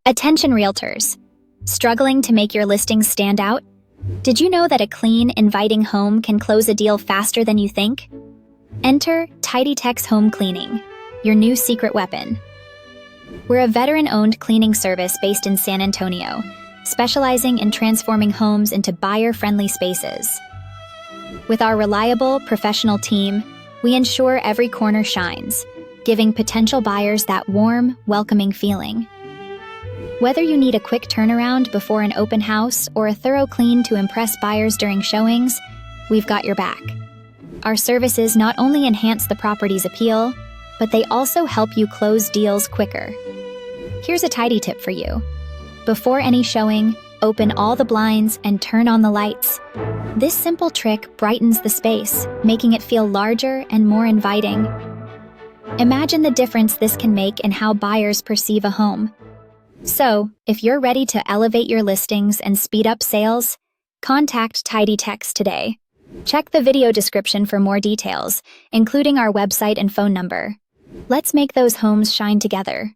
Attention realtors. Struggling to make your listings stand out? Did you know that a clean, inviting home can close a deal faster than you think? Enter TidyTex Home Cleaning, your new secret weapon. We're a veteran-owned cleaning service based in San Antonio, specializing in transforming homes into buyer-friendly spaces. With our reliable, professional team, we ensure every corner shines, giving potential buyers that warm, welcoming feeling. Whether you need a quick turnaround before an open house or a thorough clean to impress buyers during showings, we've got your back. Our services not only enhance the property's appeal, but they also help you close deals quicker. Here's a tidy tip for you. Before any showing, open all the blinds and turn on the lights. This simple trick brightens the space, making it feel larger and more inviting. Imagine the difference this can make in how buyers perceive a home. So, if you're ready to elevate your listings and speed up sales, contact TidyTex today. Check the video description for more details, including our website and phone number. Let's make those homes shine together.